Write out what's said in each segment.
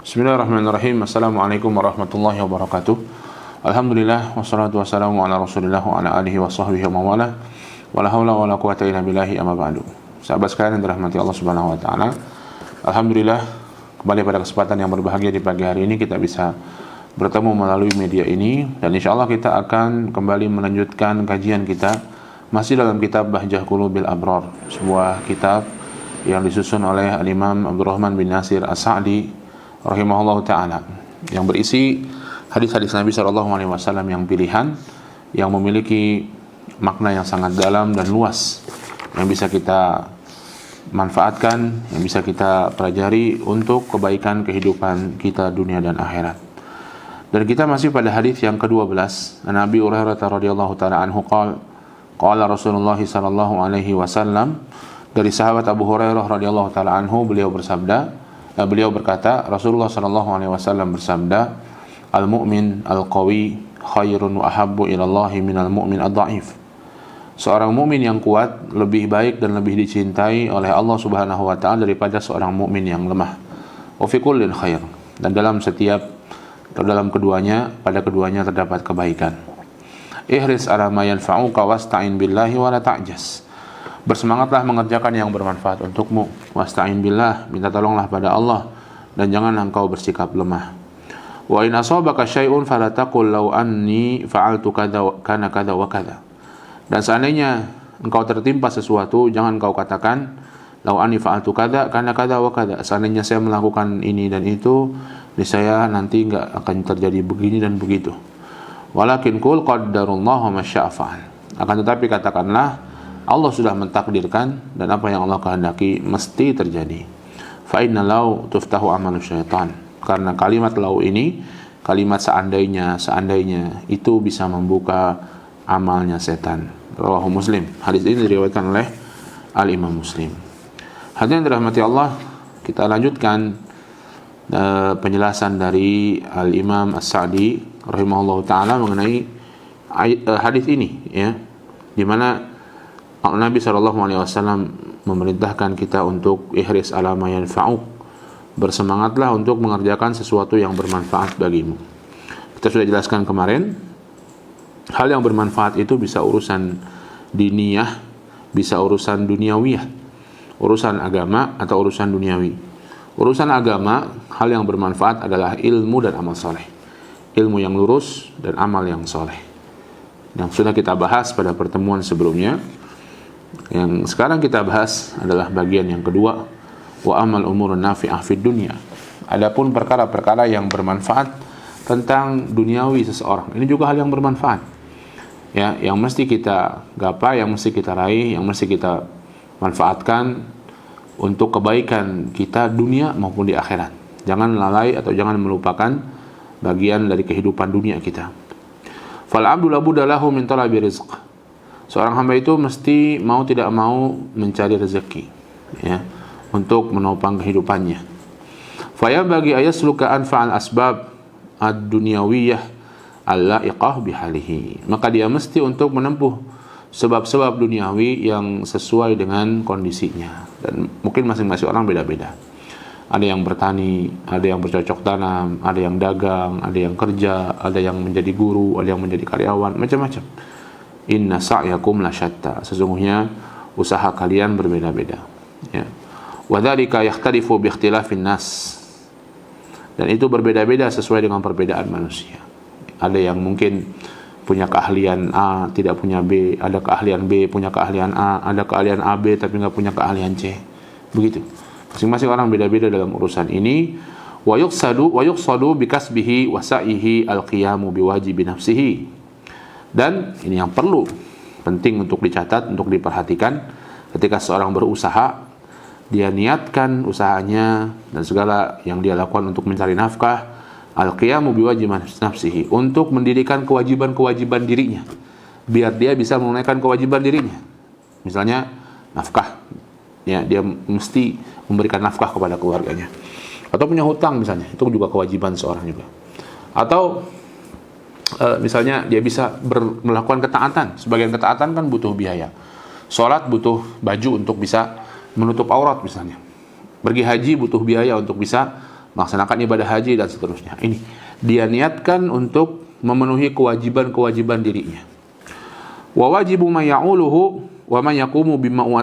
Bismillahirrahmanirrahim. Assalamualaikum warahmatullahi wabarakatuh. Alhamdulillah wassalatu wassalamu ala Rasulillah wa ala alihi wa sahbihi wa mawala. Wala haula wala quwata illa billahi amma ba'du. Sahabat sekalian yang dirahmati Allah Subhanahu wa taala. Alhamdulillah kembali pada kesempatan yang berbahagia di pagi hari ini kita bisa bertemu melalui media ini, dan insyaallah kita akan kembali melanjutkan kajian kita masih dalam kitab Bahjah Qulubil Abrar, sebuah kitab yang disusun oleh Al-Imam Abdurrahman bin Nasir As-Sa'di rahimahullah ta'ala, yang berisi hadis-hadis Nabi SAW yang pilihan, yang memiliki makna yang sangat dalam dan luas, yang bisa kita manfaatkan, yang bisa kita pelajari untuk kebaikan kehidupan kita dunia dan akhirat. Dan kita masih pada hadis yang ke-12. Nabi Hurairah radhiyallahu ta'ala anhu qala Rasulullah sallallahu alaihi wasallam, dari sahabat Abu Hurairah radhiyallahu ta'ala anhu, beliau berkata, Rasulullah sallallahu alaihi wasallam bersabda, al-mu'min al-qawi khairun wa ahabbu ila Allah minal mu'min ad-dha'if. Seorang mukmin yang kuat lebih baik dan lebih dicintai oleh Allah Subhanahu wa taala daripada seorang mukmin yang lemah. Wa fi kullin khair. Dan dalam keduanya, pada keduanya terdapat kebaikan. Ihris ala ma yanfa'uka wasta'in billahi wa la ta'jas. Bersemangatlah mengerjakan yang bermanfaat untukmu. Wasta'in billah, minta tolonglah pada Allah dan jangan engkau bersikap lemah. Wa in asabaka syai'un fala taqul law anni fa'altu kadza kana kadza wa kadza. Dan seandainya engkau tertimpa sesuatu, jangan engkau katakan law anni fa'altu kadza kana kadza wa kadza. Seandainya saya melakukan ini dan itu, niscaya nanti enggak akan terjadi begini dan begitu. Walakin qul qaddarullahu ma syaa fa'al. Akan tetapi katakanlah Allah sudah mentakdirkan, dan apa yang Allah kehendaki mesti terjadi. Fa inna law tuftahu amalu syaitan. Karena kalimat law ini, kalimat seandainya itu bisa membuka amalnya setan. Rawahu Muslim. Hadis ini diriwayatkan oleh Al-Imam Muslim. Hadirin dirahmati Allah, kita lanjutkan penjelasan dari Al-Imam As-Sa'di rahimahullahu taala mengenai hadis ini, ya, di mana Nabi SAW memerintahkan kita untuk ihris ala ma yanfa'uk, bersemangatlah untuk mengerjakan sesuatu yang bermanfaat bagimu. Kita sudah jelaskan kemarin, hal yang bermanfaat itu bisa urusan diniyah, bisa urusan duniawiyah, urusan agama atau urusan duniawi. Urusan agama, hal yang bermanfaat adalah ilmu dan amal soleh, ilmu yang lurus dan amal yang soleh, yang sudah kita bahas pada pertemuan sebelumnya. Yang sekarang kita bahas adalah bagian yang kedua, wa amal umurun nafi'ah fid dunya. Adapun perkara-perkara yang bermanfaat tentang duniawi seseorang, ini juga hal yang bermanfaat, ya, yang mesti kita gapai, yang mesti kita raih, yang mesti kita manfaatkan untuk kebaikan kita dunia maupun di akhirat. Jangan lalai atau jangan melupakan bagian dari kehidupan dunia kita. Fal abdu la budda lahu min talabi rizq. Seorang hamba itu mesti mau tidak mau mencari rezeki, ya, untuk menopang kehidupannya. Fa bagi ayasluka anfa'al asbab ad-dunyawiyah al-la'iqah bihalihi. Maka dia mesti untuk menempuh sebab-sebab duniawi yang sesuai dengan kondisinya. Dan mungkin masing-masing orang beda-beda. Ada yang bertani, ada yang bercocok tanam, ada yang dagang, ada yang kerja, ada yang menjadi guru, ada yang menjadi karyawan, macam-macam. Inna sa'yakum lasyatta. Sesungguhnya usaha kalian berbeda-beda, ya. Wa dzalika yakhtalifu bi ikhtilafin nas. Dan itu berbeda-beda sesuai dengan perbedaan manusia. Ada yang mungkin punya keahlian A, tidak punya B, ada keahlian B, punya keahlian A, ada keahlian AB tapi enggak punya keahlian C. Begitu. Masing-masing orang beda-beda dalam urusan ini. Wa yuqsadu bi kasbihi wa sa'ihi al-qiyamu bi wajibi nafsihi. Dan ini yang penting untuk dicatat, untuk diperhatikan. Ketika seorang berusaha, dia niatkan usahanya dan segala yang dia lakukan untuk mencari nafkah, al-qiyamu biwajibi nafsihi, untuk mendirikan kewajiban-kewajiban dirinya, biar dia bisa menunaikan kewajiban dirinya. Misalnya nafkah, ya, dia mesti memberikan nafkah kepada keluarganya. Atau punya hutang misalnya, itu juga kewajiban seorang juga. Atau misalnya dia bisa melakukan ketaatan. Sebagian ketaatan kan butuh biaya. Sholat butuh baju untuk bisa menutup aurat misalnya. pergi haji butuh biaya untuk bisa melaksanakan ibadah haji dan seterusnya. Ini dia niatkan untuk memenuhi kewajiban-kewajiban dirinya. Wa wajibu ma ya'uluhu wa ma yaqumu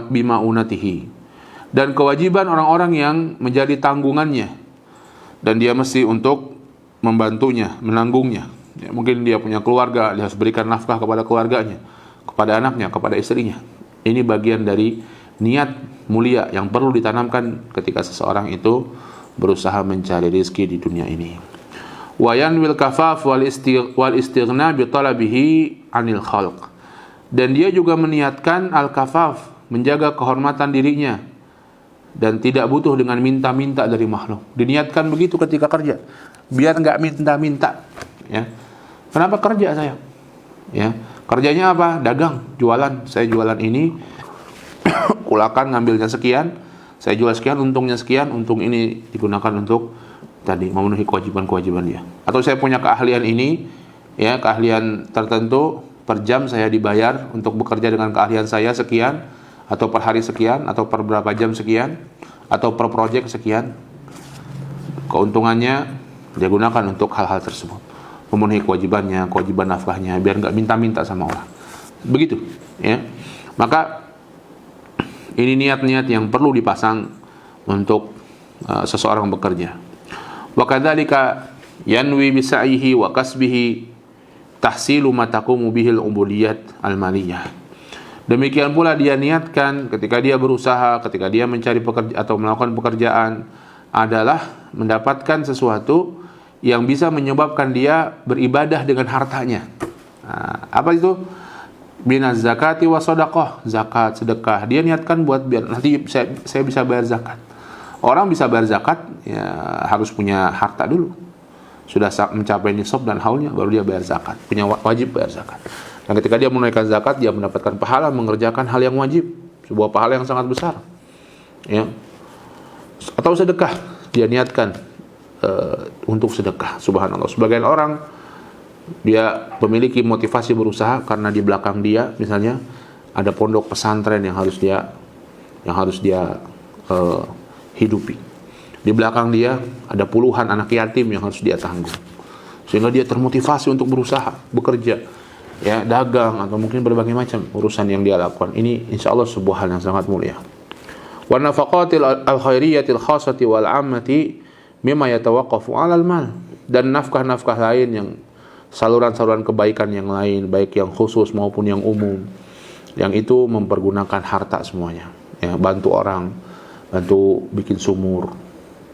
bima'unatihi. Dan kewajiban orang-orang yang menjadi tanggungannya, dan dia mesti untuk membantunya, menanggungnya. Ya, mungkin dia punya keluarga, dia harus berikan nafkah kepada keluarganya, kepada anaknya, kepada istrinya. Ini bagian dari niat mulia yang perlu ditanamkan ketika seseorang itu berusaha mencari rezeki di dunia ini. Wa yanwil kafaf wal istighna bi talabihi 'anil khalq. Dan dia juga meniatkan al-kafaf, menjaga kehormatan dirinya dan tidak butuh dengan minta-minta dari makhluk. Diniatkan begitu ketika kerja, biar enggak minta-minta, ya. Kenapa kerja saya? Ya, kerjanya apa? Dagang, jualan. Saya jualan ini, kulakan ngambilnya sekian, saya jual sekian, untungnya sekian, untung ini digunakan untuk tadi memenuhi kewajiban-kewajiban dia. Atau saya punya keahlian ini, ya, keahlian tertentu, per jam saya dibayar untuk bekerja dengan keahlian saya sekian, atau per hari sekian, atau per berapa jam sekian, atau per project sekian. Keuntungannya dia gunakan untuk hal-hal tersebut, memenuhi kewajibannya, kewajiban nafkahnya, biar nggak minta-minta sama orang. Begitu, ya. Maka ini niat-niat yang perlu dipasang untuk seseorang bekerja. Wa kadzalika yanwi bi sa'ihi wa kasbihi tahsilu ma taqumu bihil ubudiyat al-maliyah. Demikian pula dia niatkan ketika dia berusaha, ketika dia mencari pekerjaan atau melakukan pekerjaan, adalah mendapatkan sesuatu yang bisa menyebabkan dia beribadah dengan hartanya. Nah, apa itu? Binaz zakati wa shadaqah, zakat, sedekah. Dia niatkan buat biar nanti saya bisa bayar zakat. Orang bisa bayar zakat, ya harus punya harta dulu. Sudah mencapai nisab dan haulnya, baru dia bayar zakat, punya wajib bayar zakat. Dan ketika dia menunaikan zakat, dia mendapatkan pahala mengerjakan hal yang wajib, sebuah pahala yang sangat besar, ya. Atau sedekah, dia niatkan untuk sedekah. Subhanallah, sebagian orang dia memiliki motivasi berusaha karena di belakang dia misalnya ada pondok pesantren yang harus dia hidupi. Di belakang dia ada puluhan anak yatim yang harus dia tanggung. Sehingga dia termotivasi untuk berusaha, bekerja, ya, dagang atau mungkin berbagai macam urusan yang dia lakukan. Ini insyaallah sebuah hal yang sangat mulia. Wa nafaqatil al-khairiyatil khassati wal 'ammati mimma yatawaqqafu 'alal mal. Dan nafkah-nafkah lain yang saluran-saluran kebaikan yang lain, baik yang khusus maupun yang umum, yang itu mempergunakan harta semuanya. Ya, bantu orang, bantu bikin sumur.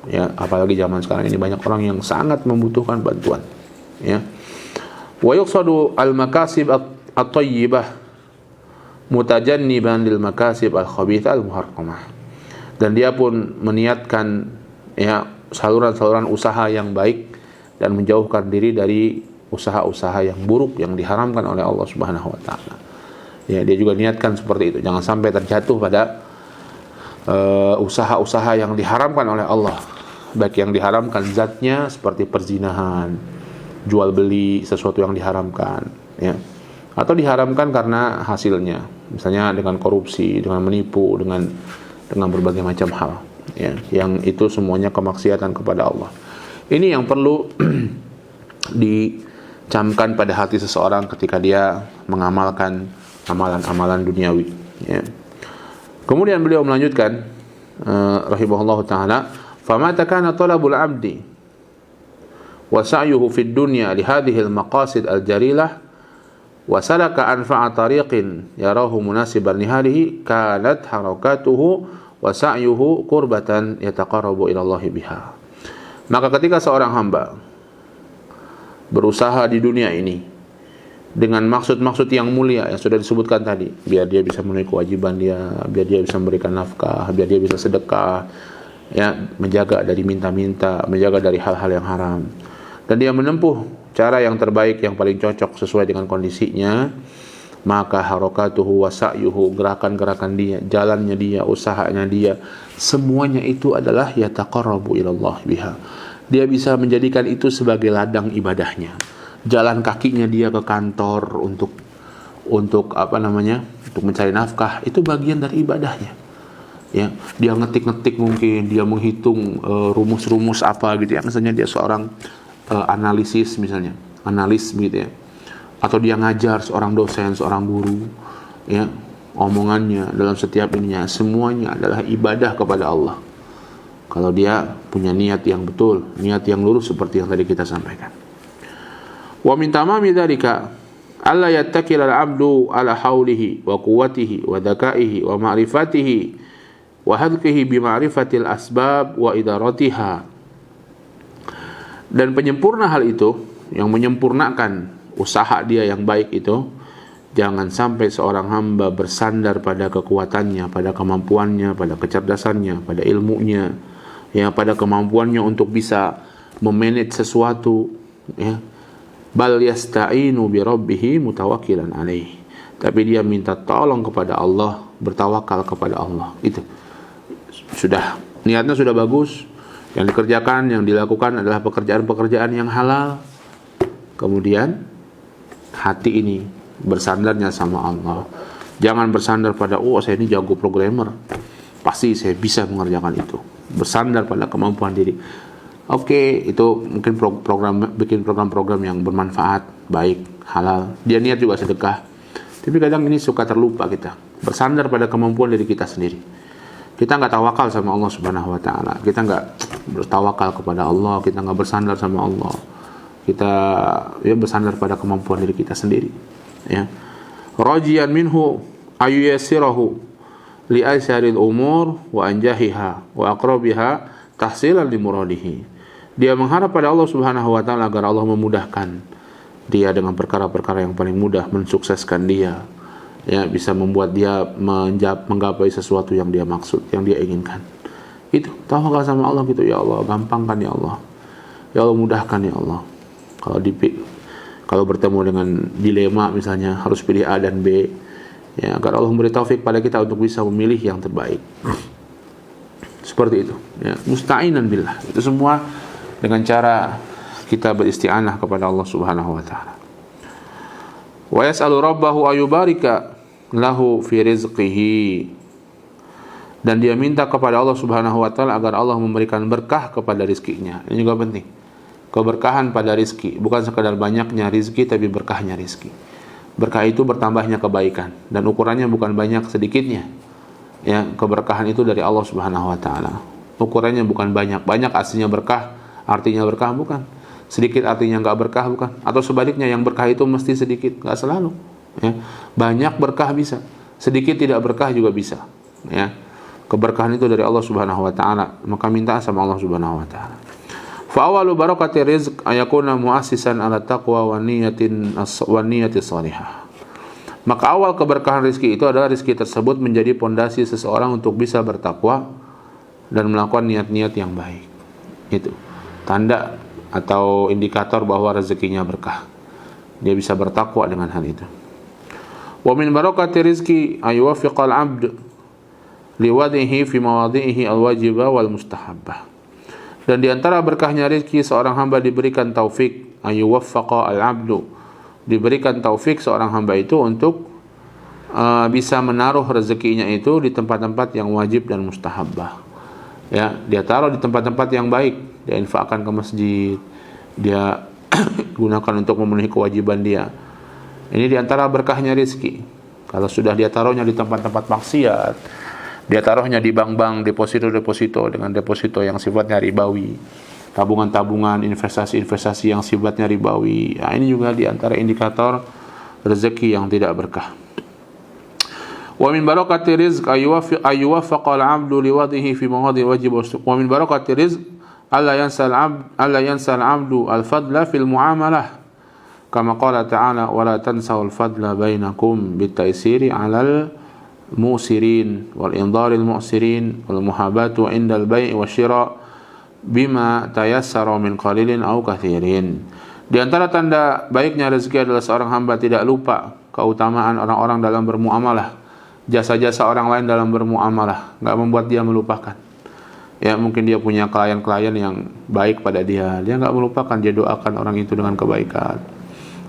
Ya, apalagi zaman sekarang ini banyak orang yang sangat membutuhkan bantuan, ya. Wa yuqsadu al-makasib at-thayyibah mutajanniban lil makasib al-khabithah al-muharramah. Dan dia pun meniatkan, ya, saluran-saluran usaha yang baik dan menjauhkan diri dari usaha-usaha yang buruk yang diharamkan oleh Allah Subhanahu wa taala. Ya, dia juga niatkan seperti itu. Jangan sampai terjatuh pada usaha-usaha yang diharamkan oleh Allah, baik yang diharamkan zatnya seperti perzinahan, jual beli sesuatu yang diharamkan, ya, atau diharamkan karena hasilnya, misalnya dengan korupsi, dengan menipu, dengan berbagai macam hal, ya, yang itu semuanya kemaksiatan kepada Allah. Ini yang perlu dicamkan pada hati seseorang ketika dia mengamalkan amalan-amalan duniawi, ya. Kemudian beliau melanjutkan rahimahullahu taala, "Famata kana talabul 'abdi wa sa'yuhu fid dunya li hadhihi al-maqasid al-jarilah wa salaka anfa'a tariqin yarahu munasiban li halihi kanat harakatuhu wa sa'yuhu qurbatan yataqarrabu ila Allah biha." Maka ketika seorang hamba berusaha di dunia ini dengan maksud-maksud yang mulia yang sudah disebutkan tadi, biar dia bisa memenuhi kewajiban dia, biar dia bisa memberikan nafkah, biar dia bisa sedekah, ya, menjaga dari minta-minta, menjaga dari hal-hal yang haram, dan dia menempuh cara yang terbaik yang paling cocok sesuai dengan kondisinya, maka harakatuhu wa sa'yuhu, gerakan-gerakan dia, jalannya dia, usahanya dia, semuanya itu adalah yataqarrabu ilallah biha. Dia bisa menjadikan itu sebagai ladang ibadahnya. Jalan kakinya dia ke kantor untuk untuk mencari nafkah, itu bagian dari ibadahnya. Ya, dia ngetik-ngetik, mungkin dia menghitung rumus-rumus apa gitu ya. Misalnya dia seorang analisis misalnya, analis gitu ya. Atau dia ngajar, seorang dosen, seorang guru, ya. Omongannya dalam setiap ininya semuanya adalah ibadah kepada Allah. Kalau dia punya niat yang betul, niat yang lurus seperti yang tadi kita sampaikan. Wa min tamami dzalika alla yattakil al-'abdu ala haulihi wa quwwatihi wa dzakaihi wa ma'rifatihi wa hadqihi bi ma'rifatil asbab wa idaratiha. Dan penyempurna hal itu, yang menyempurnakan usaha dia yang baik itu, jangan sampai seorang hamba bersandar pada kekuatannya, pada kemampuannya, pada kecerdasannya, pada ilmunya, ya, pada kemampuannya untuk bisa memanage sesuatu, ya. Bal yasta'inu bi rabbih mutawakkilan alaihi. Tapi dia minta tolong kepada Allah, bertawakal kepada Allah. Itu sudah, niatnya sudah bagus, yang dikerjakan, yang dilakukan adalah pekerjaan-pekerjaan yang halal. Kemudian hati ini bersandarnya sama Allah. Jangan bersandar pada, oh saya ini jago programmer, pasti saya bisa mengerjakan itu. Bersandar pada kemampuan diri. Oke, itu mungkin bikin program-program yang bermanfaat, baik, halal. Dia niat juga sedekah. Tapi kadang ini suka terlupa kita. Bersandar pada kemampuan diri kita sendiri. Kita nggak tawakal sama Allah Subhanahu Wa Taala. Kita nggak bertawakal kepada Allah. Kita nggak bersandar sama Allah. Kita bersandar pada kemampuan diri kita sendiri. Ya. Rajian minhu ayuyassirahu li aisyaril umur wa anjahiha wa aqrabiha tahsilan li muradihi. Dia mengharap pada Allah Subhanahu Wa Taala agar Allah memudahkan dia dengan perkara-perkara yang paling mudah, mensukseskan dia. Ya, bisa membuat dia menggapai sesuatu yang dia maksud, yang dia inginkan. Itu tawakal sama Allah gitu, ya Allah, gampangkan ya Allah. Ya Allah, mudahkan ya Allah. Kalau bertemu dengan dilema misalnya, harus pilih A dan B, ya, agar Allah memberi taufik pada kita untuk bisa memilih yang terbaik. Seperti itu, ya, musta'inan billah. Itu semua dengan cara kita beristi'anah kepada Allah Subhanahu wa taala. Wa yas'alu rabbahu ayubarika lahu fi rizqihi. Dan dia minta kepada Allah Subhanahu wa taala agar Allah memberikan berkah kepada rizkinya. Ini juga penting. Keberkahan pada rizki, bukan sekadar banyaknya rizki, tapi berkahnya rizki. Berkah itu bertambahnya kebaikan, dan ukurannya bukan banyak sedikitnya. Ya, keberkahan itu dari Allah Subhanahu wa taala. Ukurannya bukan banyak. Banyak aslinya berkah, artinya berkah, bukan. Sedikit artinya enggak berkah, bukan. Atau sebaliknya, yang berkah itu mesti sedikit, enggak selalu. Ya. Banyak berkah bisa, sedikit tidak berkah juga bisa. Ya. Keberkahan itu dari Allah Subhanahu wa taala, maka minta sama Allah Subhanahu wa taala. Fa awalu barakati rizq ayakuna muassisan ala taqwa wa niyati salihah. Maka awal keberkahan rizki itu adalah rizki tersebut menjadi pondasi seseorang untuk bisa bertakwa dan melakukan niat-niat yang baik. Itu tanda atau indikator bahwa rezekinya berkah. Dia bisa bertakwa dengan hal itu. Wa min barakati rizki ayuwaffiqal 'abd liwadhihi fi mawadhihi al-wajibah wal mustahabbah. Dan di antara berkahnya rizki, seorang hamba diberikan taufik, ayuwaffaqa al-'abdu, diberikan taufik seorang hamba itu untuk bisa menaruh rezekinya itu di tempat-tempat yang wajib dan mustahabbah. Ya, dia taruh di tempat-tempat yang baik, dia infakkan ke masjid, dia gunakan untuk memenuhi kewajiban dia. Ini di antara berkahnya rizki. Kalau sudah dia taruhnya di tempat-tempat maksiat, dia taruhnya di bank-bank, deposito-deposito dengan deposito yang sifatnya ribawi, tabungan-tabungan, investasi-investasi yang sifatnya ribawi. Nah, ini juga di antara indikator rezeki yang tidak berkah. Wa min barakati rizq ayuwaffaqa al-'abdu liwadhihi fi mawadhi wajib. Wa min barakati rizq alla yansa al-'abdu al-fadla fil muamalah. Kama qala ta'ala wa la tansawul fadla bainakum bitaysiri 'alal musirin wal indharil mu'sirin wal muhabatu 'indal bai' wasyira' bima tayassara min qalilin aw kathirin. Di antara tanda baiknya rezeki adalah seorang hamba tidak lupa keutamaan orang-orang dalam bermuamalah, jasa-jasa orang lain dalam bermuamalah, enggak membuat dia melupakan. Ya, mungkin dia punya klien-klien yang baik pada dia enggak melupakan, dia doakan orang itu dengan kebaikan.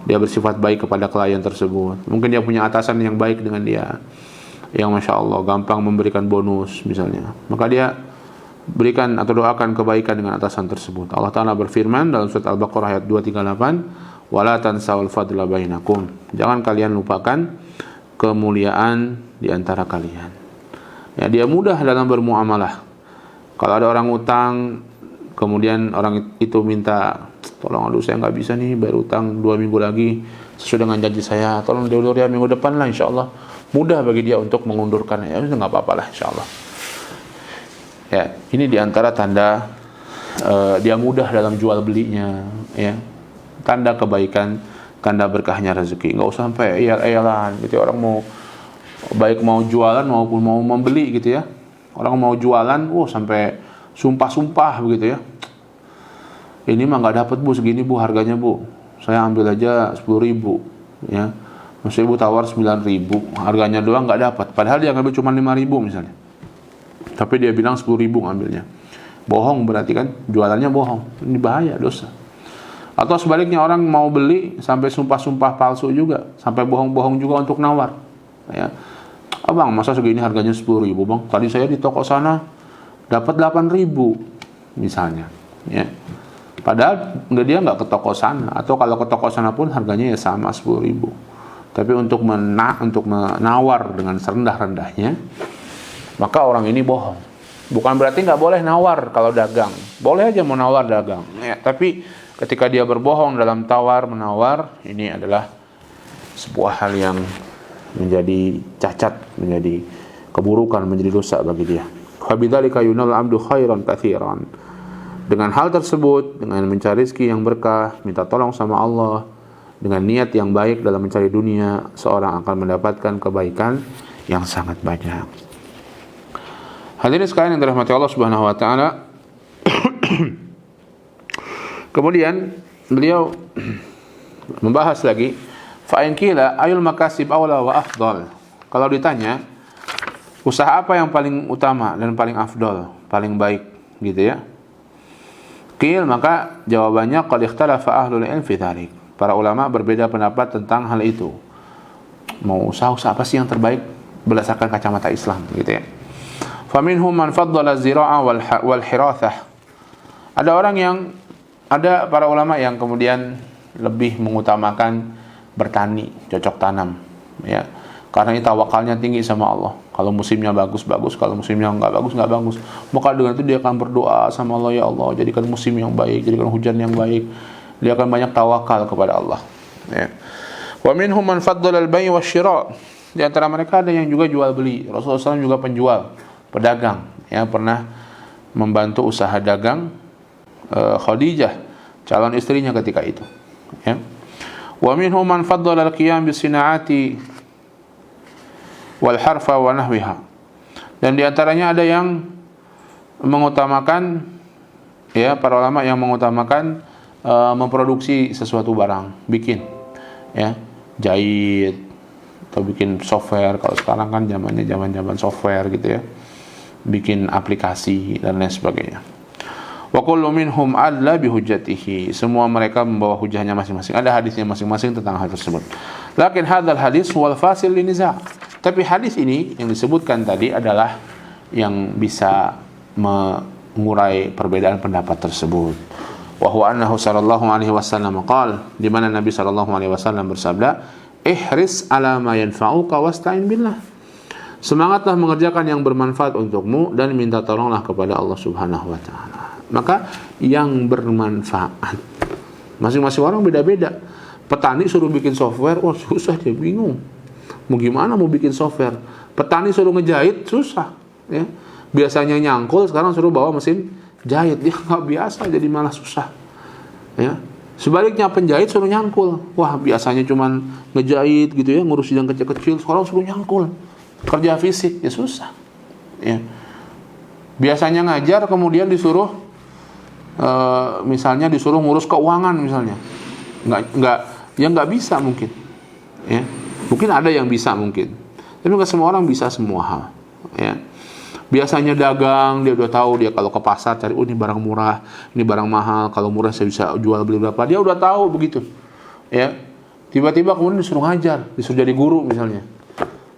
Dia bersifat baik kepada klien tersebut. Mungkin dia punya atasan yang baik dengan dia. yang Masya Allah gampang memberikan bonus misalnya, maka dia berikan atau doakan kebaikan dengan atasan tersebut. Allah Ta'ala berfirman dalam surat Al-Baqarah ayat 238, wala tansawul fadla bainakum, jangan kalian lupakan kemuliaan di antara kalian. Ya, dia mudah dalam bermuamalah. Kalau ada orang utang, kemudian orang itu minta, tolong aduh saya nggak bisa nih bayar utang 2 minggu lagi sesuai dengan janji saya, tolong diulur ya minggu depan lah, insya Allah. Mudah bagi dia untuk mengundurkan, ya nggak apa-apa lah insya Allah. Ya, ini diantara tanda dia mudah dalam jual belinya, ya, tanda kebaikan, tanda berkahnya rezeki. Nggak usah sampai eyal-eyalan gitu, orang mau baik mau jualan maupun mau membeli gitu ya. Orang mau jualan, sampai sumpah-sumpah begitu ya. Ini mah nggak dapat bu, segini bu harganya bu. Saya ambil aja 10.000, ya. Maksudnya ibu tawar 9.000, harganya doang nggak dapat. Padahal dia ngambil cuma 5.000 misalnya. Tapi dia bilang 10.000 ngambilnya. Bohong berarti kan, jualannya bohong. Ini bahaya, dosa. Atau sebaliknya orang mau beli sampai sumpah-sumpah palsu juga, sampai bohong-bohong juga untuk nawar. Ya. Abang, masa segini harganya 10.000 bang? Tadi saya di toko sana dapat 8.000 misalnya. Ya. Padahal dia nggak ke toko sana, atau kalau ke toko sana pun harganya ya sama 10.000. Tapi untuk menawar dengan serendah-rendahnya, maka orang ini bohong. Bukan berarti nggak boleh nawar kalau dagang, boleh aja mau nawar dagang. Ya, tapi ketika dia berbohong dalam tawar menawar, ini adalah sebuah hal yang menjadi cacat, menjadi keburukan, menjadi dosa bagi dia. Fabidzalika yunal abdu khairan katsiran. Dengan hal tersebut, dengan mencari rezeki yang berkah, minta tolong sama Allah, dengan niat yang baik dalam mencari dunia, seorang akan mendapatkan kebaikan yang sangat banyak. Hadirin sekalian yang dirahmati Allah Subhanahu wa taala. Kemudian beliau membahas lagi, fa in qila ayul makasib awla wa afdal. Kalau ditanya, usaha apa yang paling utama dan paling afdal, paling baik gitu ya. Qil, maka jawabannya qad ikhtalafa ahlul ilm fi dzalik. Para ulama berbeda pendapat tentang hal itu. Mau usaha apa sih yang terbaik berdasarkan kacamata Islam gitu ya. Faminhum man faddala az-zira'a wal hirathah. Ada para ulama yang kemudian lebih mengutamakan bertani, cocok tanam, ya. Karena ini tawakalnya tinggi sama Allah. Kalau musimnya bagus, kalau musimnya nggak bagus. Maka dengan itu dia akan berdoa sama Allah, ya Allah, jadikan musim yang baik, jadikan hujan yang baik. Dia akan banyak tawakal kepada Allah. Ya. Wa minhum man faddala al-bay' wasyira'. Di antara mereka ada yang juga jual beli. Rasulullah SAW juga penjual, pedagang, ya, pernah membantu usaha dagang Khadijah, calon istrinya ketika itu. Ya. Wa minhum man faddala al-qiyam bis-sina'ati wal harfa wa nahwiha. Dan di antaranya ada yang mengutamakan, ya, para ulama yang mengutamakan memproduksi sesuatu barang, bikin, ya, jahit atau bikin software. Kalau sekarang kan zaman software gitu ya, bikin aplikasi dan lain sebagainya. Wa kullu minhum alla bihujjatihi. Semua mereka membawa hujahnya masing-masing. Ada hadisnya masing-masing tentang hal tersebut. Lakin hadzal hadis wal fasil liniza'. Tapi hadis ini yang disebutkan tadi adalah yang bisa mengurai perbedaan pendapat tersebut. Wa huwa annahu sallallahu alaihi wasallam qala, di mana Nabi sallallahu alaihi wasallam bersabda, ihris ala ma yanfa'uka wasta'in billah. Semangatlah mengerjakan yang bermanfaat untukmu dan minta tolonglah kepada Allah Subhanahu wa taala. Maka yang bermanfaat, masing-masing orang beda-beda. Petani suruh bikin software, susah, dia bingung. Mau gimana mau bikin software? Petani suruh ngejahit, susah, ya. Biasanya nyangkul, sekarang suruh bawa mesin jahit, dia nggak biasa, jadi malah susah, ya. Sebaliknya penjahit suruh nyangkul, wah biasanya cuman ngejahit gitu ya, ngurus yang kecil-kecil, sekarang suruh nyangkul, kerja fisik, ya susah, ya. Biasanya ngajar kemudian disuruh misalnya disuruh ngurus keuangan misalnya, nggak bisa mungkin, ya. Mungkin ada yang bisa mungkin, tapi nggak semua orang bisa semua hal, ya. Biasanya dagang, dia udah tahu, dia kalau ke pasar cari, ini barang murah, ini barang mahal, kalau murah saya bisa jual beli berapa, dia udah tahu begitu, ya. Tiba-tiba kemudian disuruh ngajar, disuruh jadi guru misalnya,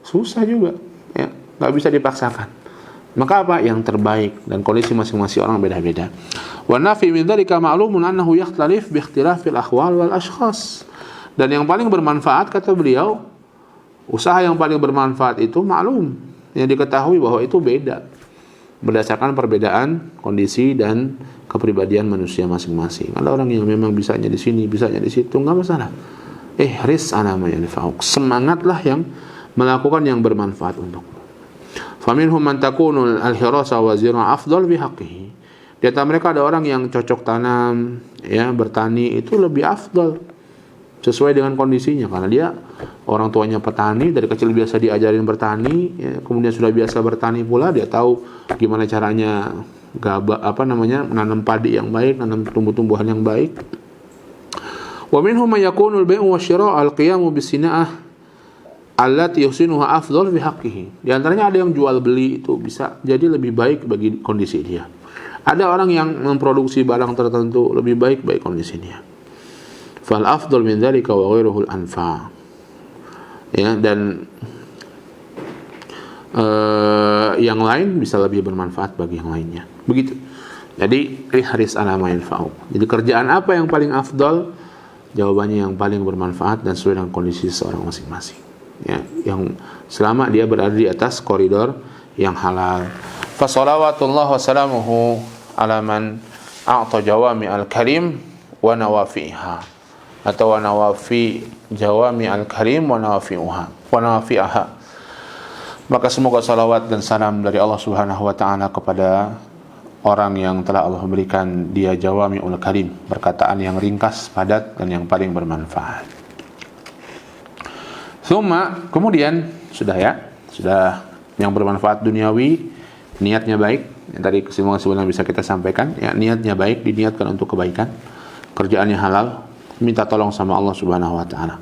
susah juga, ya. nggak bisa dipaksakan. Maka apa? Yang terbaik, dan kondisi masing-masing orang beda-beda. Wa nafi min dzalika ma'lumun annahu yakhtalif bi ikhtilafil ahwal wal ashkhas. Dan yang paling bermanfaat, kata beliau, usaha yang paling bermanfaat itu maklum, yang diketahui bahwa itu beda berdasarkan perbedaan kondisi dan kepribadian manusia masing-masing. Ada orang yang memang bisanya di sini, bisanya di situ, nggak masalah. Ihris ala ma yanfa'uk. Semangatlah yang melakukan yang bermanfaat untukmu. Faminhum man takunu al-hirasa wa zira' afdal bi haqqihi. Di antara mereka ada orang yang cocok tanam, ya, bertani itu lebih afdal sesuai dengan kondisinya, karena dia orang tuanya petani, dari kecil biasa diajarin bertani, ya, kemudian sudah biasa bertani pula, dia tahu gimana caranya menanam padi yang baik, nanam tumbuh-tumbuhan yang baik. Wa minhum man yakunu al-bai'u wa syira' al-qiyamu bis-sina'ah allati yusinuha afdal fi haqqihi. Di antaranya ada yang jual beli itu bisa jadi lebih baik bagi kondisi dia. Ada orang yang memproduksi barang tertentu lebih baik bagi kondisi dia. Fal afdal min dzalika wa ghairuhu al-anfa. Ya, dan yang lain bisa lebih bermanfaat bagi yang lainnya. Begitu. Jadi ihris ala ma yanfa'uk. Jadi kerjaan apa yang paling afdal? Jawabannya yang paling bermanfaat dan sesuai dengan kondisi seorang masing-masing. Ya, yang selama dia berada di atas koridor yang halal. Fa shalawatullah wa salamuhu ala man a'ta jawami al-karim wa nawafiha, atau wa nawafi jawami al-karim wa nawafi'aha. Maka semoga salawat dan salam dari Allah Subhanahu wa taala kepada orang yang telah Allah berikan dia jawami'ul karim, perkataan yang ringkas, padat, dan yang paling bermanfaat. Kemudian sudah yang bermanfaat duniawi, niatnya baik, yang tadi kesimpulan bisa kita sampaikan, ya, niatnya baik, diniatkan untuk kebaikan, kerjaannya halal, minta tolong sama Allah Subhanahu wa taala,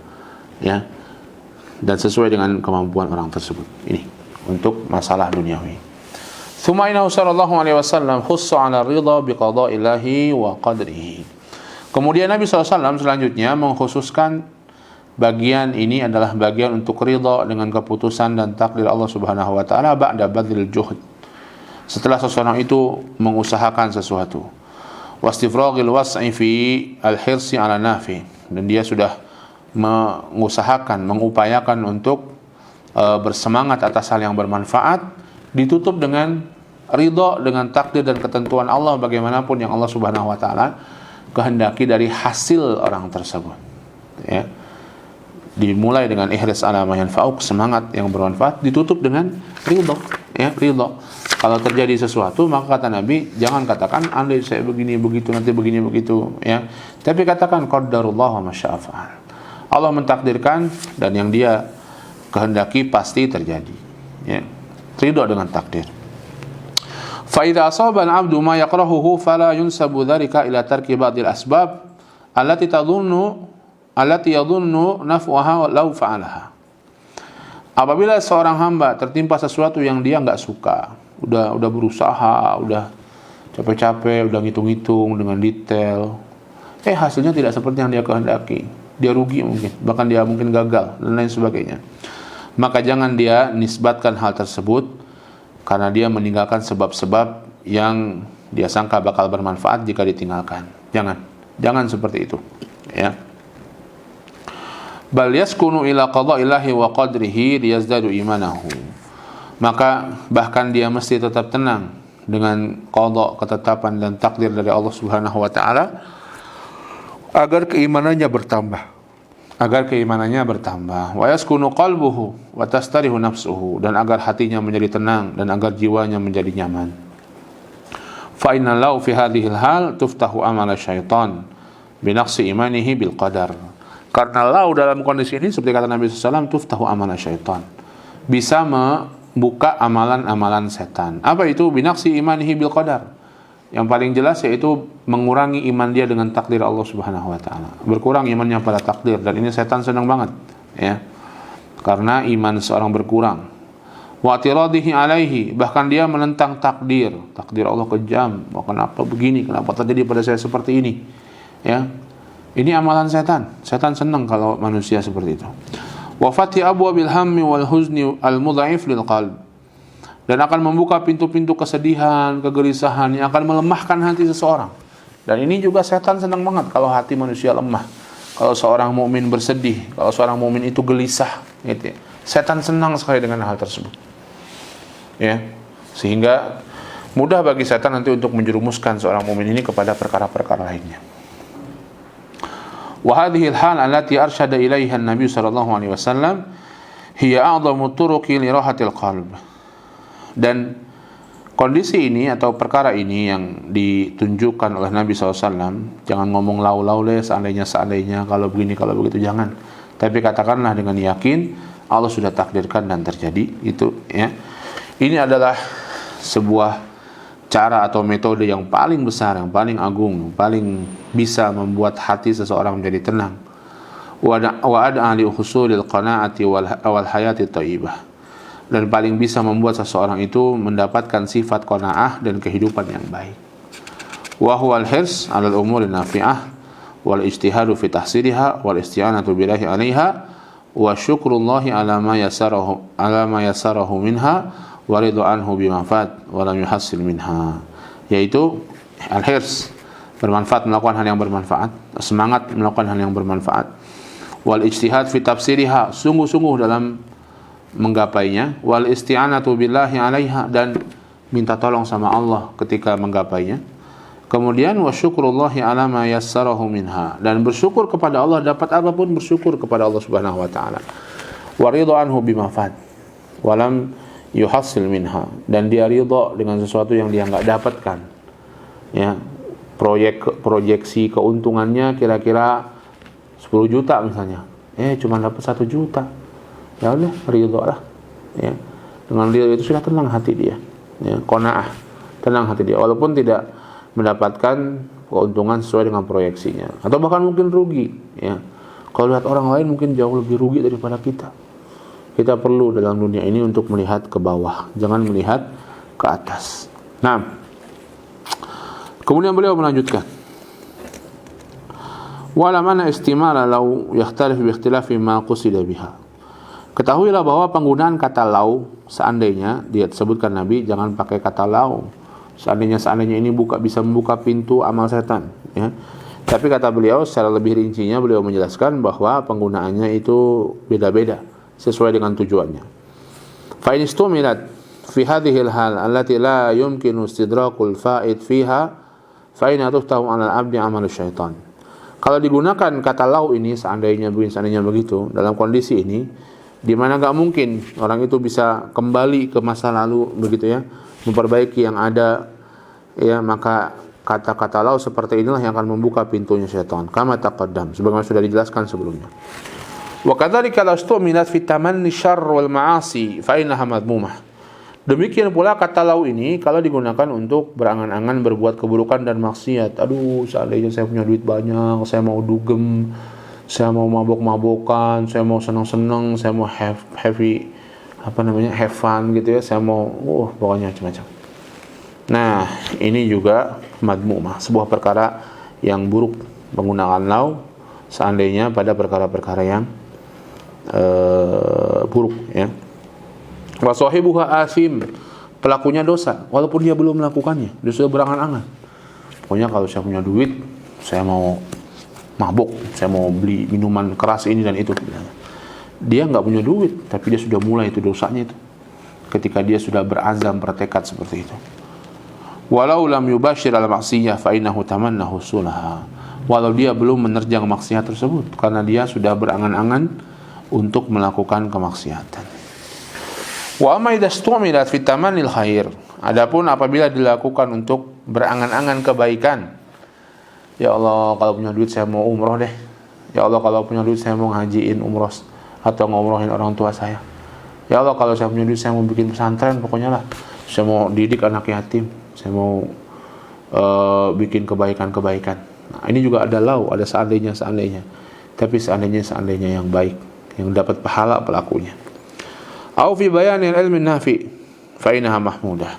ya, dan sesuai dengan kemampuan orang tersebut. Ini untuk masalah duniawi. Tsumma innahu sallallahu alaihi wasallam khussa 'ala ridha bi qada'illahi wa qadrihi. Kemudian Nabi SAW selanjutnya mengkhususkan bagian ini adalah bagian untuk ridha dengan keputusan dan takdir Allah Subhanahu wa taala ba'da badlil juhd. Setelah seseorang itu mengusahakan sesuatu. Wastifraghil was'i fi al-hirsi 'ala nafi. Dan dia sudah mengupayakan untuk bersemangat atas hal yang bermanfaat, ditutup dengan ridha dengan takdir dan ketentuan Allah bagaimanapun yang Allah Subhanahu wa taala kehendaki dari hasil orang tersebut. Ya. Dimulai dengan ihris ala ma yanfa'uk, semangat yang bermanfaat, ditutup dengan ridha, ya, ridha. Kalau terjadi sesuatu, maka kata Nabi, jangan katakan andai saya begini begitu, nanti begini begitu, ya. Tapi katakan qadarullah wa masya'a fa'al. Allah mentakdirkan dan yang dia kehendaki pasti terjadi, ya. Ridha dengan takdir. Fa idza asaba al-'abdu ma yakrahuhu fala yunsabu dzalika ila tarki ba'dil asbab allati yadhunnu naf'aha law fa'alaha. Apabila seorang hamba tertimpa sesuatu yang dia enggak suka, udah berusaha, udah capek-capek, udah ngitung-ngitung dengan detail, hasilnya tidak seperti yang dia kehendaki, dia rugi mungkin, bahkan dia mungkin gagal dan lain sebagainya. Maka jangan dia nisbatkan hal tersebut karena dia meninggalkan sebab-sebab yang dia sangka bakal bermanfaat jika ditinggalkan. Jangan seperti itu, ya. Bal yaskunu ila qada'illahi wa qadrihi liyazdadu imanahu. Maka bahkan dia mesti tetap tenang dengan qada, ketetapan dan takdir dari Allah Subhanahu wa taala agar keimanannya bertambah. Wa yaskunu qalbuhu wa tastarihu nafsuhu, dan agar hatinya menjadi tenang dan agar jiwanya menjadi nyaman. Fa inna lahu fi hadhihi al-hal tuftahu amala syaitan bi naqsi imanihi bil qadar. Karena lau dalam kondisi ini seperti kata Nabi SAW, tuftahu amalan syaitan, bisa membuka amalan-amalan setan. Apa itu? Binaksi imanihi bil qadar. Yang paling jelas yaitu mengurangi iman dia dengan takdir Allah Subhanahu wa taala. Berkurang imannya pada takdir, dan ini setan senang banget, ya. Karena iman seorang berkurang. Wa tiradihi alaihi, bahkan dia menentang takdir Allah kejam. Kenapa begini? Kenapa terjadi pada saya seperti ini? Ya. Ini amalan setan. Setan senang kalau manusia seperti itu. Wa fati abwabil hammi wal huzni al mudha'if lil qalb. dan akan membuka pintu-pintu kesedihan, kegelisahan yang akan melemahkan hati seseorang. Dan ini juga setan senang banget kalau hati manusia lemah. Kalau seorang mukmin bersedih, kalau seorang mukmin itu gelisah, gitu ya. Setan senang sekali dengan hal tersebut. Ya. Sehingga mudah bagi setan nanti untuk menjerumuskan seorang mukmin ini kepada perkara-perkara lainnya. Wa hadhihi al-hal allati arsyada ilaiha an-nabi sallallahu alaihi wasallam hiya a'dhamu turuqi li rahatil qalb. Dan kondisi ini atau perkara ini yang ditunjukkan oleh Nabi SAW, jangan ngomong lau-lau le, seandainya, kalau begini, kalau begitu, jangan. Tapi katakanlah dengan yakin, Allah sudah takdirkan dan terjadi, itu ya. Ini adalah sebuah cara atau metode yang paling besar, yang paling agung, paling bisa membuat hati seseorang menjadi tenang. Wa ad'a li husulil qanaati wal hayati thayyibah. Dan paling bisa membuat seseorang itu mendapatkan sifat qanaah dan kehidupan yang baik. Wa huwal hirs 'alal umuri nafi'ah wal ijtihadu fi tahsiliha wal isti'anatu billahi 'alaiha wa syukrullahi 'ala ma yasarahu minha wa ridha anhu bimafat wa lam yuhassil minha. Yaitu al-hirs, bermanfaat, melakukan hal yang bermanfaat, semangat melakukan hal yang bermanfaat. Wal ijtihad fi tafsiriha, sungguh-sungguh dalam menggapainya, wal isti'anatu billahi 'alaiha, dan minta tolong sama Allah ketika menggapainya. Kemudian wa syukrullahi 'ala ma yassarahu minha, dan bersyukur kepada Allah, dapat apapun bersyukur kepada Allah Subhanahu wa taala. Wa ridha anhu bimafat wa lam yuhassil minha, dan dia ridha dengan sesuatu yang dia enggak dapatkan. Ya, proyeksi keuntungannya kira-kira 10 juta misalnya. Cuma dapat 1 juta. Ya udah, ridho lah, ya. Dengan ridho itu sudah tenang hati dia, ya, qanaah, tenang hati dia, walaupun tidak mendapatkan keuntungan sesuai dengan proyeksinya, atau bahkan mungkin rugi, ya. Kalau lihat orang lain mungkin jauh lebih rugi daripada kita. Kita perlu dalam dunia ini untuk melihat ke bawah, jangan melihat ke atas. Nah, kemudian beliau melanjutkan, wala mana istimala law yakhtalif bi ikhtilafi ma qusida biha. Ketahuilah bahwa penggunaan kata lau, seandainya, dia sebutkan Nabi, jangan pakai kata lau. Seandainya ini bisa membuka pintu amal setan, ya. Tapi kata beliau secara lebih rincinya, beliau menjelaskan bahwa penggunaannya itu beda-beda sesuai dengan tujuannya. Fa in istumilat fi hadhihi al-hal allati la yumkinu istidrakul fa'id fiha fa in tuftahu 'ala al-'abdi 'amalu syaitan. Kalau digunakan kata lau ini, seandainya begitu, dalam kondisi ini di mana enggak mungkin orang itu bisa kembali ke masa lalu, begitu ya, memperbaiki yang ada, ya, maka kata-kata lau seperti inilah yang akan membuka pintunya syaitan, kama taqaddam, sebagaimana sudah dijelaskan sebelumnya. Wa kadzalika lastuminat fi tamanni syarr wal ma'asi fa innaha madmumah. Demikian pula kata lau ini kalau digunakan untuk berangan-angan berbuat keburukan dan maksiat. Aduh, seandainya saya punya duit banyak, saya mau dugem, saya mau mabok-mabokan, saya mau senang-senang, saya mau have fun gitu ya, saya mau pokoknya macam-macam. Nah, ini juga madmumah, sebuah perkara yang buruk, penggunaan lau seandainya pada perkara-perkara yang buruk, ya. Wa sahibuha asim, pelakunya dosa walaupun dia belum melakukannya, dia sudah berangan-angan. Pokoknya kalau saya punya duit, saya mau mabuk, saya mau beli minuman keras ini dan itu. Dia nggak punya duit, tapi dia sudah mulai itu dosanya itu. Ketika dia sudah berazam, bertekad seperti itu. Walau lam yubashir al-maksiyah fa innahu tamanna husulaha. Walau dia belum menerjang maksiat tersebut, karena dia sudah berangan-angan untuk melakukan kemaksiatan. Wa amma idza istumilat fi tamannil khair. Adapun apabila dilakukan untuk berangan-angan kebaikan, ya Allah, kalau punya duit saya mau umroh deh. Ya Allah, kalau punya duit saya mau ngajiin umroh atau ngumrohin orang tua saya. Ya Allah, kalau saya punya duit saya mau bikin pesantren, pokoknya lah. Saya mau didik anak yatim, saya mau bikin kebaikan-kebaikan. Nah, ini juga ada lau, ada seandainya. Tapi seandainya yang baik, yang dapat pahala pelakunya. Au fi bayanil ilmin nafi fa innaha mahmudah.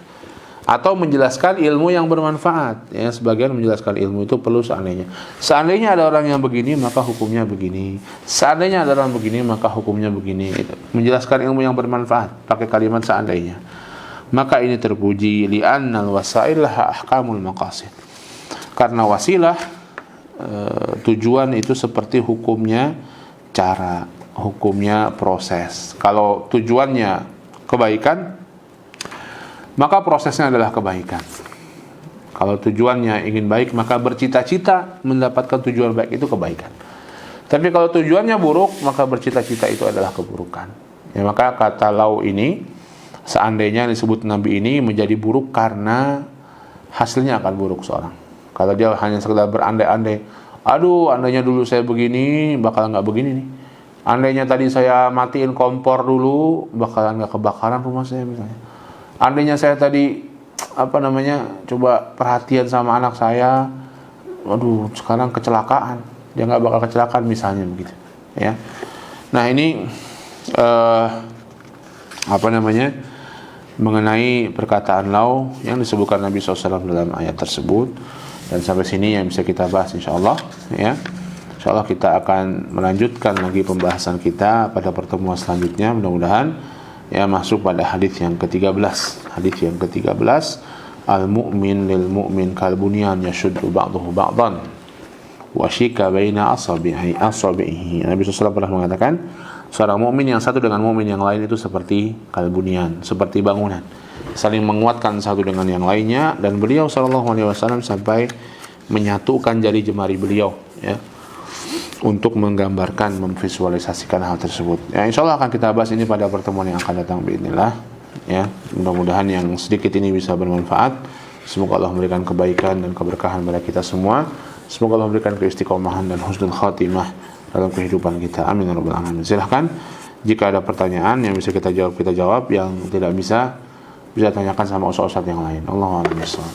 Atau menjelaskan ilmu yang bermanfaat, ya, sebagian menjelaskan ilmu itu perlu seandainya ada orang yang begini maka hukumnya begini, seandainya ada orang begini maka hukumnya begini, gitu. Menjelaskan ilmu yang bermanfaat pakai kalimat seandainya. maka ini terpuji, li'annal wasail laha ahkamul maqasid. Karena wasilah tujuan itu seperti hukumnya cara, hukumnya proses. Kalau tujuannya kebaikan, maka prosesnya adalah kebaikan. Kalau tujuannya ingin baik, maka bercita-cita mendapatkan tujuan baik itu kebaikan. Tapi kalau tujuannya buruk, maka bercita-cita itu adalah keburukan. Ya, maka kata lau ini, seandainya disebut Nabi ini menjadi buruk karena hasilnya akan buruk seorang. Kalau dia hanya sekedar berandai-andai, aduh, andainya dulu saya begini, bakalan nggak begini nih. Andainya tadi saya matiin kompor dulu, bakalan nggak kebakaran rumah saya misalnya. Andainya saya tadi coba perhatian sama anak saya, waduh, sekarang kecelakaan, dia nggak bakal kecelakaan misalnya begitu, ya. Nah ini mengenai perkataan lau yang disebutkan Nabi SAW dalam ayat tersebut. Dan sampai sini yang bisa kita bahas insyaallah, ya. Insyaallah kita akan melanjutkan lagi pembahasan kita pada pertemuan selanjutnya, mudah-mudahan ya masuk pada hadis yang ke-13. Hadis yang ke-13, al-mu'min lil mu'min kal bunyan yashuddu ba'dahu ba'dan wa shika baina asabihi. Nabi SAW pernah mengatakan, seorang mukmin yang satu dengan mukmin yang lain itu seperti kal bunyan, seperti bangunan, saling menguatkan satu dengan yang lainnya. Dan beliau SAW sampai menyatukan jari jemari beliau, ya, untuk menggambarkan, memvisualisasikan hal tersebut. Ya, insyaallah akan kita bahas ini pada pertemuan yang akan datang biidznillah. Ya, mudah-mudahan yang sedikit ini bisa bermanfaat. Semoga Allah memberikan kebaikan dan keberkahan kepada kita semua. Semoga Allah memberikan keistiqomahan dan husnul khatimah dalam kehidupan kita. Amin ya rabbal alamin. Silahkan jika ada pertanyaan yang bisa kita jawab, yang tidak bisa tanyakan sama ustaz-ustaz yang lain. Allahu a'lam bishawab.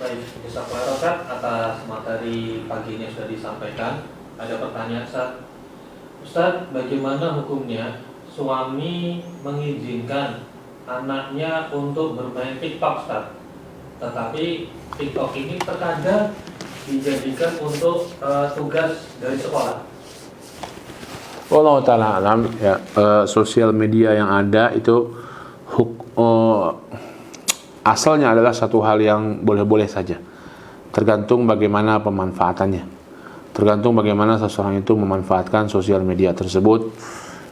Baik, Ustaz atas materi pagi ini sudah disampaikan. Ada pertanyaan, Ustaz, bagaimana hukumnya suami mengizinkan anaknya untuk bermain TikTok, Ustaz? Tetapi TikTok ini terkadang dijadikan untuk tugas dari sekolah. Wallahu ta'ala alam, ya, sosial media yang ada itu asalnya adalah satu hal yang boleh-boleh saja. Tergantung bagaimana pemanfaatannya. Tergantung bagaimana seseorang itu memanfaatkan sosial media tersebut,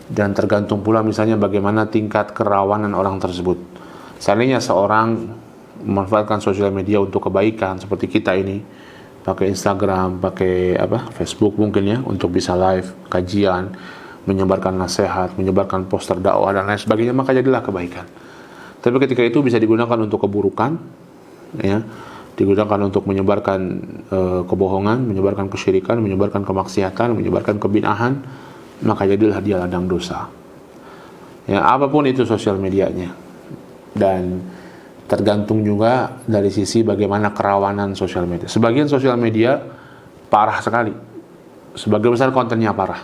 dan tergantung pula misalnya bagaimana tingkat kerawanan orang tersebut. Seandainya seorang memanfaatkan sosial media untuk kebaikan seperti kita ini, pakai Instagram, pakai Facebook mungkin ya, untuk bisa live kajian, menyebarkan nasihat, menyebarkan poster dakwah dan lain sebagainya, maka jadilah kebaikan. Tapi ketika itu bisa digunakan untuk keburukan, ya, digunakan untuk menyebarkan kebohongan, menyebarkan kesyirikan, menyebarkan kemaksiatan, menyebarkan kebid'ahan, maka jadilah dia ladang dosa. Ya, apapun itu sosial medianya. Dan tergantung juga dari sisi bagaimana kerawanan sosial media. Sebagian sosial media parah sekali, sebagian besar kontennya parah,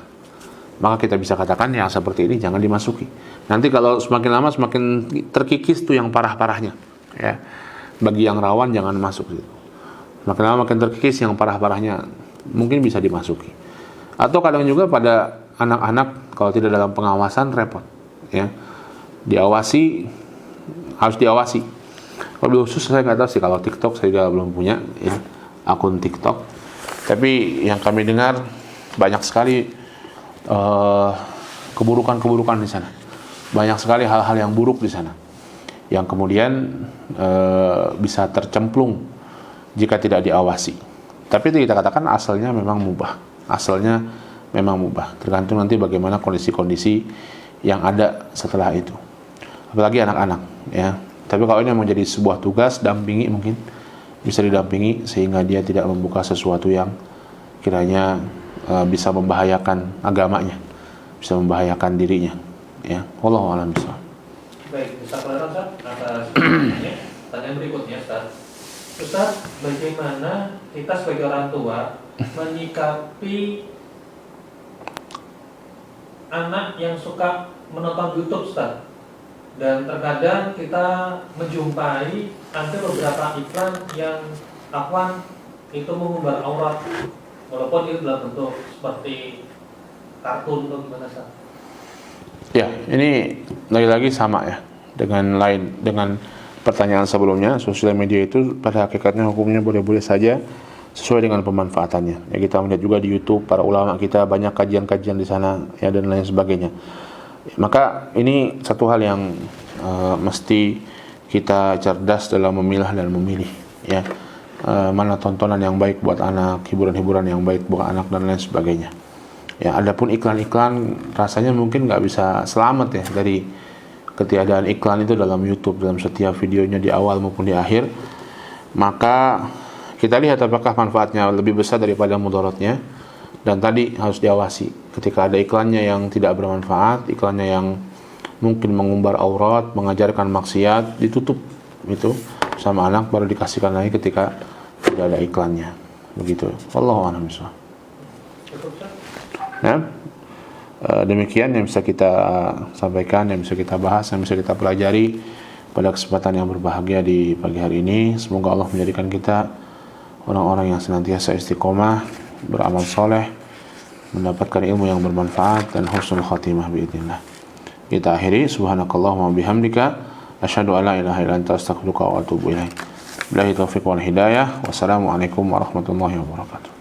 maka kita bisa katakan yang seperti ini jangan dimasuki. Nanti kalau semakin lama semakin terkikis tuh yang parah-parahnya, ya. Bagi yang rawan jangan masuk gitu. Makin lama makin terkikis yang parah-parahnya mungkin bisa dimasuki. Atau kadang juga pada anak-anak kalau tidak dalam pengawasan repot, ya. Harus diawasi. Kalau khusus saya nggak tahu sih, kalau TikTok saya juga belum punya, ya, akun TikTok. Tapi yang kami dengar banyak sekali keburukan-keburukan di sana. Banyak sekali hal-hal yang buruk di sana, yang kemudian bisa tercemplung jika tidak diawasi. Tapi itu kita katakan asalnya memang mubah. Tergantung nanti bagaimana kondisi-kondisi yang ada setelah itu. Apalagi anak-anak, ya. Tapi kalau ini menjadi sebuah tugas, dampingi, mungkin bisa didampingi sehingga dia tidak membuka sesuatu yang kiranya bisa membahayakan agamanya, bisa membahayakan dirinya, ya. Wallahu a'lam bishawab. Baik, Ustaz, atas pertanyaan berikutnya, Ustaz, bagaimana kita sebagai orang tua menyikapi anak yang suka menonton YouTube, Ustaz? Dan terkadang kita menjumpai ada beberapa iklan yang itu mengumbar aurat, walaupun itu dalam bentuk seperti kartun atau gimana, Ustaz? Ya, ini lagi-lagi sama, ya. dengan pertanyaan sebelumnya, sosial media itu pada hakikatnya hukumnya boleh-boleh saja sesuai dengan pemanfaatannya. Ya, kita melihat juga di YouTube para ulama kita banyak kajian-kajian di sana ya, dan lain sebagainya. Maka ini satu hal yang mesti kita cerdas dalam memilah dan memilih ya. Mana tontonan yang baik buat anak, hiburan-hiburan yang baik buat anak dan lain sebagainya. Ya, adapun iklan-iklan rasanya mungkin nggak bisa selamat ya dari ketiadaan iklan itu dalam YouTube, dalam setiap videonya di awal maupun di akhir. Maka kita lihat apakah manfaatnya lebih besar daripada mudaratnya, dan tadi harus diawasi ketika ada iklannya yang tidak bermanfaat, iklannya yang mungkin mengumbar aurat, mengajarkan maksiat, ditutup itu sama anak, baru dikasihkan lagi ketika tidak ada iklannya. Begitu. Wallahu a'lam bishawab. Nah, demikian yang bisa kita sampaikan, yang bisa kita bahas, yang bisa kita pelajari pada kesempatan yang berbahagia di pagi hari ini. Semoga Allah menjadikan kita orang-orang yang senantiasa istiqomah, beramal soleh, mendapatkan ilmu yang bermanfaat dan husnul khatimah biidznillah. Kita akhiri, subhanakallahumma bihamdika asyhadu an la ilaha illa anta astaghfiruka wa atubu ilaik. Billahi taufiq wal hidayah. Wassalamualaikum warahmatullahi wabarakatuh.